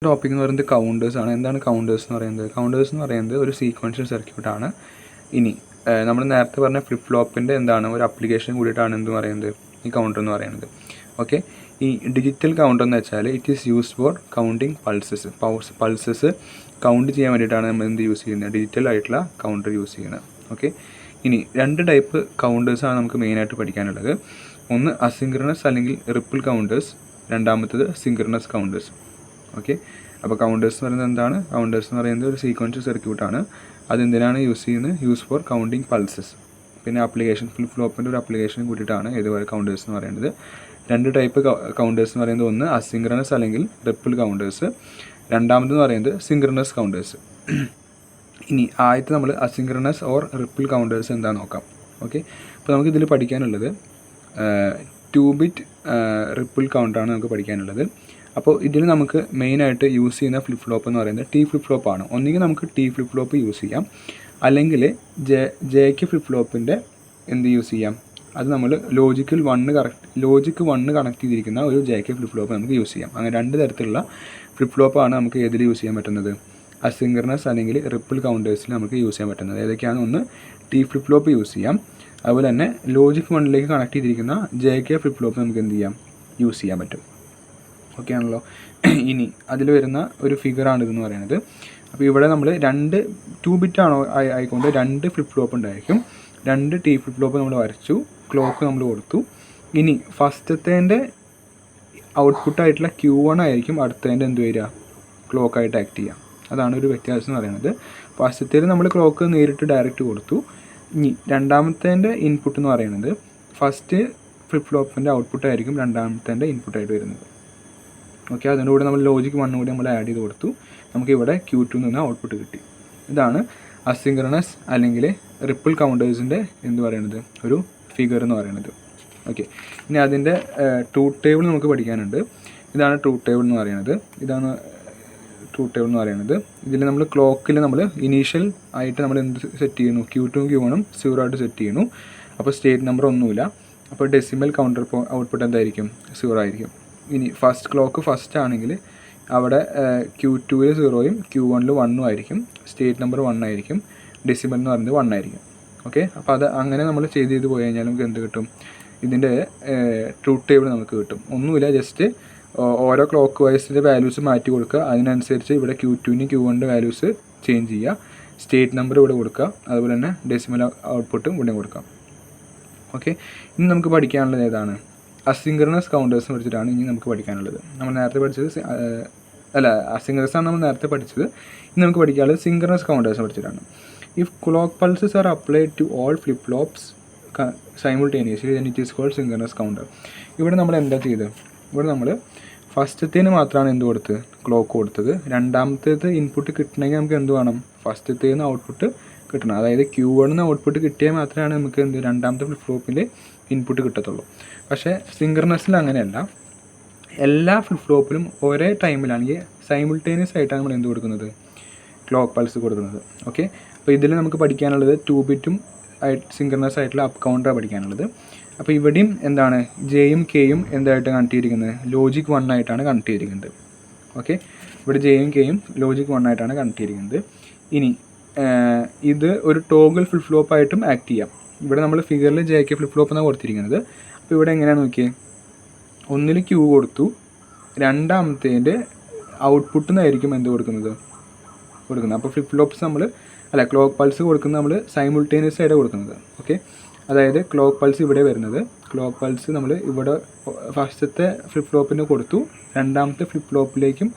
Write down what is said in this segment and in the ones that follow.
Topic എന്ന് പറയുന്നത് കൗണ്ടേഴ്സാണ്. എന്താണ് കൗണ്ടേഴ്സ് എന്ന് പറയുന്നത്? കൗണ്ടേഴ്സ് എന്ന് പറയുന്നത് ഒരു സീക്വൻഷ്യൽ സർക്യൂട്ടാണ്. ഇനി നമ്മൾ നേരത്തെ പറഞ്ഞ ഫ്ലിപ്പ് ഫ്ലോപ്പിൻ്റെ എന്താണ് ഒരു അപ്ലിക്കേഷൻ കൂടിയിട്ടാണ് എന്ത് പറയുന്നത് ഈ കൗണ്ടർ എന്ന് പറയുന്നത്. ഓക്കെ, ഈ ഡിജിറ്റൽ കൗണ്ടർ എന്ന് വെച്ചാൽ it is use for counting pulses count ചെയ്യാൻ വേണ്ടിയിട്ടാണ് നമ്മൾ എന്ത് യൂസ് ചെയ്യുന്നത്, ഡിജിറ്റൽ ആയിട്ടുള്ള കൗണ്ടർ യൂസ് ചെയ്യുന്നത്. ഓക്കെ, ഇനി രണ്ട് ടൈപ്പ് കൗണ്ടേഴ്സാണ് നമുക്ക് മെയിനായിട്ട് പഠിക്കാനുള്ളത്. ഒന്ന് അസിൻക്രണസ് അല്ലെങ്കിൽ റിപ്പിൾ കൗണ്ടേഴ്സ്, രണ്ടാമത്തേത് സിൻക്രണസ് കൗണ്ടേഴ്സ്. ഓക്കെ, അപ്പോൾ കൗണ്ടേഴ്സ് എന്ന് പറയുന്നത് എന്താണ്? കൗണ്ടേഴ്സ് എന്ന് പറയുന്നത് ഒരു സീക്വൻഷ്യൽ സർക്യൂട്ടാണ്. അതെന്തിനാണ് യൂസ് ചെയ്യുന്നത്? Use for counting pulses. പിന്നെ ആപ്ലിക്കേഷൻ ഫ്ലിപ്പ് ഫ്ലോപ്പിൻ്റെ ഒരു ആപ്ലിക്കേഷൻ കൂടിയിട്ടാണ് ഇതുപോലെ കൗണ്ടേഴ്സ് എന്ന് പറയുന്നത്. രണ്ട് ടൈപ്പ് കൗണ്ടേഴ്സ് എന്ന് പറയുന്നത് ഒന്ന് അസിൻക്രണസ് അല്ലെങ്കിൽ റിപ്പിൾ കൗണ്ടേഴ്സ്, രണ്ടാമതെന്ന് പറയുന്നത് സിൻക്രണസ് കൗണ്ടേഴ്സ്. ഇനി ആദ്യത്തെ നമ്മൾ അസിൻക്രണസ് ഓർ റിപ്പിൾ കൗണ്ടേഴ്സ് എന്താണെന്ന് നോക്കാം. ഓക്കെ, അപ്പോൾ നമുക്ക് ഇതിൽ പഠിക്കാനുള്ളത് 2-bit റിപ്പിൾ കൗണ്ടറാണ് നമുക്ക് പഠിക്കാനുള്ളത്. അപ്പോൾ ഇതിൽ നമുക്ക് മെയിനായിട്ട് യൂസ് ചെയ്യുന്ന ഫ്ലിപ്പ് ഫ്ലോപ്പ് എന്ന് പറയുന്നത് ടി ഫ്ലിപ്പ് ഫ്ലോപ്പാണ്. ഒന്നുകിൽ നമുക്ക് ടി ഫ്ലിപ്പ് ഫ്ലോപ്പ് യൂസ് ചെയ്യാം, അല്ലെങ്കിൽ ജെക്ക് ഫ്ലിപ്പ് ഫ്ലോപ്പിൻ്റെ എന്ത് യൂസ് ചെയ്യാം, അത് നമ്മൾ ലോജിക്ക് 1 കണക്ട് ചെയ്തിരിക്കുന്ന ഒരു ജെക്ക് ഫ്ലിപ്പ് ഫ്ലോപ്പ് നമുക്ക് യൂസ് ചെയ്യാം. അങ്ങനെ രണ്ട് തരത്തിലുള്ള ഫ്ലിപ്പ് ഫ്ലോപ്പാണ് നമുക്ക് ഏതിൽ യൂസ് ചെയ്യാൻ പറ്റുന്നത്, അസിൻക്രണസ് അല്ലെങ്കിൽ റിപ്പിൾ കൗണ്ടേഴ്സിൽ നമുക്ക് യൂസ് ചെയ്യാൻ പറ്റുന്നത്. ഏതൊക്കെയാണ്? ഒന്ന് ടി ഫ്ലിപ്പ് ഫ്ലോപ്പ് യൂസ് ചെയ്യാം, അതുപോലെ തന്നെ ലോജിക്ക് 1 കണക്ട് ചെയ്തിരിക്കുന്ന ജെക്ക് ഫ്ലിപ്പ് ഫ്ലോപ്പ് നമുക്ക് എന്ത് ചെയ്യാം, യൂസ് ചെയ്യാൻ പറ്റും. ഓക്കെ ആണല്ലോ. ഇനി അതിൽ വരുന്ന ഒരു ഫിഗറാണ് ഇതെന്ന് പറയുന്നത്. അപ്പോൾ ഇവിടെ നമ്മൾ 2-bit ആണോ ആയിക്കൊണ്ട് 2 ഫ്ലിപ്പ് ഫ്ലോപ്പ് ഉണ്ടായിരിക്കും. 2 ടി ഫ്ലിപ്പ് ഫ്ലോപ്പ് നമ്മൾ വരച്ചു, ക്ലോക്ക് നമ്മൾ കൊടുത്തു. ഇനി ഫസ്റ്റത്തേൻ്റെ ഔട്ട്പുട്ടായിട്ടുള്ള Q1 ആയിരിക്കും അടുത്തതിൻ്റെ എന്ത് വരിക, ക്ലോക്കായിട്ട് ആക്ട് ചെയ്യാം. അതാണ് ഒരു വ്യത്യാസം എന്ന് പറയുന്നത്. ഫസ്റ്റത്തേൽ നമ്മൾ ക്ലോക്ക് നേരിട്ട് ഡയറക്റ്റ് കൊടുത്തു. ഇനി രണ്ടാമത്തേൻ്റെ ഇൻപുട്ട് എന്ന് പറയുന്നത് ഫസ്റ്റ് ഫ്ലിപ്പ് ഫ്ലോപ്പിൻ്റെ ഔട്ട്പുട്ടായിരിക്കും രണ്ടാമത്തേൻ്റെ ഇൻപുട്ടായിട്ട് വരുന്നത്. ഓക്കെ, അതിൻ്റെ കൂടെ നമ്മൾ ലോജിക്ക് 1 കൂടി നമ്മൾ ആഡ് ചെയ്ത് കൊടുത്തു. നമുക്കിവിടെ Q2 നിന്ന് ഔട്ട്പുട്ട് കിട്ടി. ഇതാണ് അസിൻക്രണസ് അല്ലെങ്കിൽ റിപ്പിൾ കൗണ്ടേഴ്സിൻ്റെ എന്ത് പറയുന്നത് ഒരു ഫിഗർ എന്ന് പറയുന്നത്. ഓക്കെ, ഇനി അതിൻ്റെ ട്രൂത്ത് ടേബിൾ നമുക്ക് പഠിക്കാനുണ്ട്. ഇതാണ് ട്രൂത്ത് ടേബിൾ എന്ന് പറയുന്നത്. ഇതിൽ നമ്മൾ ക്ലോക്കിൽ നമ്മൾ ഇനീഷ്യൽ ആയിട്ട് നമ്മൾ എന്ത് സെറ്റ് ചെയ്യുന്നു, Q2 ഉം Q1 0 ആയിട്ട് സെറ്റ് ചെയ്യുന്നു. അപ്പോൾ സ്റ്റേറ്റ് നമ്പർ ഒന്നുമില്ല. അപ്പോൾ ഡെസിമൽ കൗണ്ടർ ഔട്ട്പുട്ട് എന്തായിരിക്കും, 0 ആയിരിക്കും. ഇനി ക്ലോക്ക് ഫസ്റ്റ് ആണെങ്കിൽ അവിടെ Q2 0 Q1 1 ആയിരിക്കും, സ്റ്റേറ്റ് നമ്പർ 1 ആയിരിക്കും, ഡെസിമൽ എന്ന് പറയുന്നത് 1 ആയിരിക്കും. ഓക്കെ, അപ്പോൾ അത് അങ്ങനെ നമ്മൾ ചെയ്ത് പോയി കഴിഞ്ഞാൽ നമുക്ക് എന്ത് കിട്ടും, ഇതിൻ്റെ ട്രൂത്ത് ടേബിൾ നമുക്ക് കിട്ടും. ഒന്നുമില്ല, ജസ്റ്റ് ഓരോ ക്ലോക്ക് വൈസിൻ്റെ വാല്യൂസ് മാറ്റി കൊടുക്കുക. അതിനനുസരിച്ച് ഇവിടെ Q2 Q1 വാല്യൂസ് ചേഞ്ച് ചെയ്യുക, സ്റ്റേറ്റ് നമ്പർ ഇവിടെ കൊടുക്കുക, അതുപോലെ തന്നെ ഡെസിമൽ ഔട്ട്പുട്ടും ഇവിടെ കൊടുക്കാം. ഓക്കെ, ഇനി നമുക്ക് പഠിക്കാനുള്ളത് ഏതാണ്, അസിൻക്രണസ് കൗണ്ടേഴ്സ് പഠിച്ചിട്ടാണ് ഇനി നമുക്ക് പഠിക്കാനുള്ളത്. നമ്മൾ നേരത്തെ പഠിച്ചത് അസിൻക്രണസ് ആണ് നമ്മൾ നേരത്തെ പഠിച്ചത്. ഇനി നമുക്ക് പഠിക്കാനുള്ളത് സിൻക്രണസ് കൗണ്ടേഴ്സ് പഠിച്ചിട്ടാണ്. If clock pulses are applied to all flip flops simultaneously then it is called synchronous counter. ഇവിടെ നമ്മൾ എന്താ ചെയ്തത്, ഇവിടെ നമ്മൾ ഫസ്റ്റത്തേന് മാത്രമാണ് എന്ത് കൊടുത്തത്, ക്ലോക്ക് കൊടുത്തത്. രണ്ടാമത്തേത് ഇൻപുട്ട് കിട്ടണമെങ്കിൽ നമുക്ക് എന്ത് വേണം, ഫസ്റ്റത്തേന്ന് ഔട്ട്പുട്ട് കിട്ടണം. അതായത് Q1 ഔട്ട്പുട്ട് കിട്ടിയാൽ മാത്രമാണ് നമുക്ക് എന്ത് രണ്ടാമത്തെ ഫ്ലിപ്പ് ഫ്ലോപ്പിൻ്റെ ഇൻപുട്ട് കിട്ടത്തുള്ളൂ. പക്ഷേ സിൻക്രണസിൽ അങ്ങനെയല്ല, എല്ലാ ഫ്ലിപ്പ് ഫ്ലോപ്പിലും ഒരേ ടൈമിലാണെങ്കിൽ സൈമിൾട്ടേനിയസ് ആയിട്ടാണ് നമ്മൾ എന്ത് കൊടുക്കുന്നത്, ക്ലോക്ക് പൾസ് കൊടുക്കുന്നത്. ഓക്കെ, അപ്പോൾ ഇതിൽ നമുക്ക് പഠിക്കാനുള്ളത് 2-bit സിൻക്രണസ് ആയിട്ടുള്ള അപ്പ് കൗണ്ടറാണ് പഠിക്കാനുള്ളത്. അപ്പോൾ ഇവിടെയും എന്താണ്, ജെയും കെയും എന്തായിട്ട് കണക്ട് ചെയ്തിരിക്കുന്നത്, ലോജിക്ക് 1 ആയിട്ടാണ് കണക്ട് ചെയ്തിരിക്കുന്നത്. ഓക്കെ, ഇവിടെ ജെയും കെയും ലോജിക്ക് 1 ആയിട്ടാണ് കണക്ട് ചെയ്തിരിക്കുന്നത്. ഇനി ഇത് ഒരു ടോഗിൾ ഫ്ലിപ്പ് ഫ്ലോപ്പായിട്ടും ആക്ട് ചെയ്യാം. ഇവിടെ നമ്മൾ ഫിഗറിൽ JK ഫ്ലിപ്പ് ഫ്ലോപ്പ് എന്നാണ് കൊടുത്തിരിക്കുന്നത്. അപ്പോൾ ഇവിടെ എങ്ങനെയാണ് നോക്കിയേ, ഒന്നിൽ Q കൊടുത്തു, രണ്ടാമത്തേൻ്റെ ഔട്ട്പുട്ടിൽ നിന്നായിരിക്കും എന്ത് കൊടുക്കുന്നത്. അപ്പോൾ ഫ്ലിപ്പ് ഫ്ലോപ്സ് ക്ലോക്ക് പൾസ് കൊടുക്കുന്നത് നമ്മൾ സൈമിൾട്ടേനിയസ് ആയിട്ട് കൊടുക്കുന്നത്. ഓക്കെ, അതായത് ക്ലോക്ക് പൾസ് ഇവിടെ വരുന്നത്, ക്ലോക്ക് പൾസ് നമ്മൾ ഇവിടെ ഫസ്റ്റത്തെ ഫ്ലിപ്പ് ഫ്ലോപ്പിന് കൊടുത്തു, രണ്ടാമത്തെ ഫ്ലിപ്പ് ഫ്ലോപ്പിലേക്കും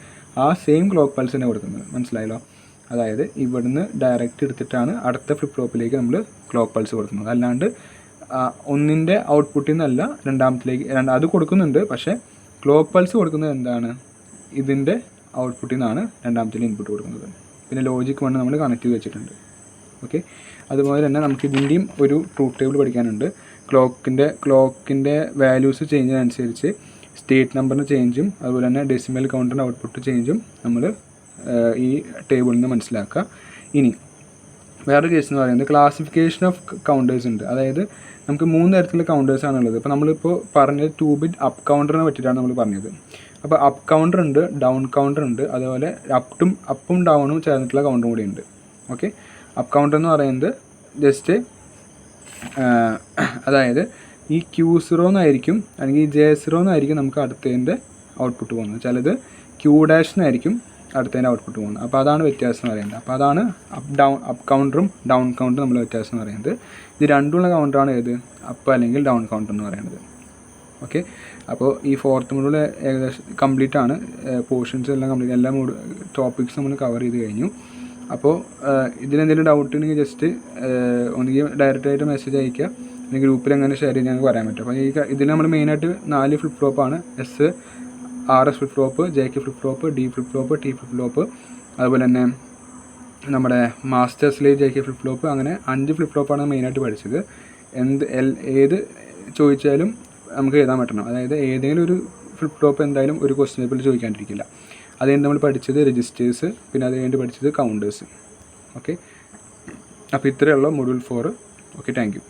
ആ സെയിം ക്ലോക്ക് പൾസ് തന്നെ കൊടുക്കുന്നത്. മനസ്സിലായല്ലോ? അതായത് ഇവിടുന്ന് ഡയറക്റ്റ് എടുത്തിട്ടാണ് അടുത്ത ഫ്ലിപ്പ് ഫ്ലോപ്പിലേക്ക് നമ്മൾ ക്ലോക്ക് പൾസ് കൊടുക്കുന്നത്. അല്ലാണ്ട് ഒന്നിൻ്റെ ഔട്ട്പുട്ടിൽ നിന്നല്ല രണ്ടാമത്തിലേക്ക് അത് കൊടുക്കുന്നുണ്ട്. പക്ഷേ ക്ലോക്ക് പൾസ് കൊടുക്കുന്നത് എന്താണ്, ഇതിൻ്റെ ഔട്ട്പുട്ടിൽ നിന്നാണ് രണ്ടാമത്തിൽ ഇൻപുട്ട് കൊടുക്കുന്നത്. പിന്നെ ലോജിക്ക് 1 നമ്മൾ കണക്ട് ചെയ്ത് വെച്ചിട്ടുണ്ട്. ഓക്കെ, അതുപോലെ തന്നെ നമുക്ക് ഇതിൻ്റെയും ഒരു ട്രൂത്ത് ടേബിൾ പഠിക്കാനുണ്ട്. ക്ലോക്കിൻ്റെ വാല്യൂസ് ചേഞ്ചിനനുസരിച്ച് സ്റ്റേറ്റ് നമ്പറിന് ചേഞ്ചും അതുപോലെ തന്നെ ഡെസിമൽ കൗണ്ടറിൻ്റെ ഔട്ട്പുട്ട് ചേഞ്ചും നമ്മൾ ഈ ടേബിളിൽ നിന്ന് മനസ്സിലാക്കുക. ഇനി വേറൊരു കേസ് എന്ന് പറയുന്നത് ക്ലാസിഫിക്കേഷൻ ഓഫ് കൗണ്ടേഴ്സ് ഉണ്ട്. അതായത് നമുക്ക് 3 തരത്തിലുള്ള കൗണ്ടേഴ്സാണുള്ളത്. ഇപ്പോൾ നമ്മളിപ്പോൾ പറഞ്ഞത് 2-bit അപ്പ് കൗണ്ടറിനെ പറ്റിയിട്ടാണ് നമ്മൾ പറഞ്ഞത്. അപ്പോൾ അപ്പ് കൗണ്ടർ ഉണ്ട്, ഡൗൺ കൗണ്ടർ ഉണ്ട്, അതുപോലെ അപ്പും ഡൗണും ചേർന്നിട്ടുള്ള കൗണ്ടറും കൂടി ഉണ്ട്. ഓക്കെ, അപ്പ് കൗണ്ടർ എന്ന് പറയുന്നത് ജസ്റ്റ് അതായത് ഈ Q0 എന്നായിരിക്കും അല്ലെങ്കിൽ ഈ J0 എന്നായിരിക്കും നമുക്ക് അടുത്തതിൻ്റെ ഔട്ട്പുട്ട് പോകുന്നത്. ചിലത് Q' എന്നായിരിക്കും അടുത്തതിൻ്റെ ഔട്ട്പുട്ട് പോകുന്നത്. അപ്പോൾ അതാണ് വ്യത്യാസം എന്ന് പറയുന്നത്. അപ്പോൾ അതാണ് അപ്പ് കൗണ്ടറും ഡൗൺ കൗണ്ടറും നമ്മൾ വ്യത്യാസം എന്ന് പറയുന്നത്. ഇത് രണ്ടുമുള്ള കൗണ്ടറാണ് ഏത് അപ്പ് അല്ലെങ്കിൽ ഡൗൺ കൗണ്ടർ എന്ന് പറയുന്നത്. ഓക്കെ, അപ്പോൾ ഈ 4th മൊഡ്യൂൾ ഏകദേശം കംപ്ലീറ്റ് ആണ്. പോർഷൻസ് എല്ലാം കംപ്ലീറ്റ്, എല്ലാ ടോപ്പിക്സ് നമ്മൾ കവർ ചെയ്ത് കഴിഞ്ഞു. അപ്പോൾ ഇതിലെന്തെങ്കിലും ഡൗട്ട് ഉണ്ടെങ്കിൽ ജസ്റ്റ് ഒന്നുകിൽ ഡയറക്റ്റായിട്ട് മെസ്സേജ് അയയ്ക്കുക, അല്ലെങ്കിൽ ഗ്രൂപ്പിൽ എങ്ങനെ ഷെയർ ചെയ്യാൻ ഞങ്ങൾക്ക് പറയാൻ പറ്റും. അപ്പോൾ ഇതിൽ നമ്മൾ മെയിനായിട്ട് 4 ഫ്ലിപ്പ് ഫ്ലോപ്പാണ്. RS flip flop, JK flip flop, D flip flop, T flip flop, അതുപോലെ തന്നെ നമ്മുടെ മാസ്റ്റേഴ്സിലെ JK ഫ്ലിപ്പ് ഫ്ലോപ്പ്, അങ്ങനെ 5 ഫ്ലിപ്പ് ഫ്ലോപ്പാണ് മെയിനായിട്ട് പഠിച്ചത്. ഏത് ചോദിച്ചാലും നമുക്ക് എഴുതാൻ പറ്റണം. അതായത് ഏതെങ്കിലും ഒരു ഫ്ലിപ്പ് ഫ്ലോപ്പ് എന്തായാലും ഒരു ക്വസ്റ്റ്യൻ പേപ്പറിൽ ചോദിക്കാണ്ടിരിക്കില്ല. അതുകഴിഞ്ഞ് നമ്മൾ പഠിച്ചത് രജിസ്റ്റേഴ്സ്, പിന്നെ അത് കഴിഞ്ഞിട്ട് പഠിച്ചത് കൗണ്ടേഴ്സ്. ഓക്കെ, അപ്പോൾ ഇത്രയുള്ള മൊഡ്യൂൾ 4. Okay, thank you.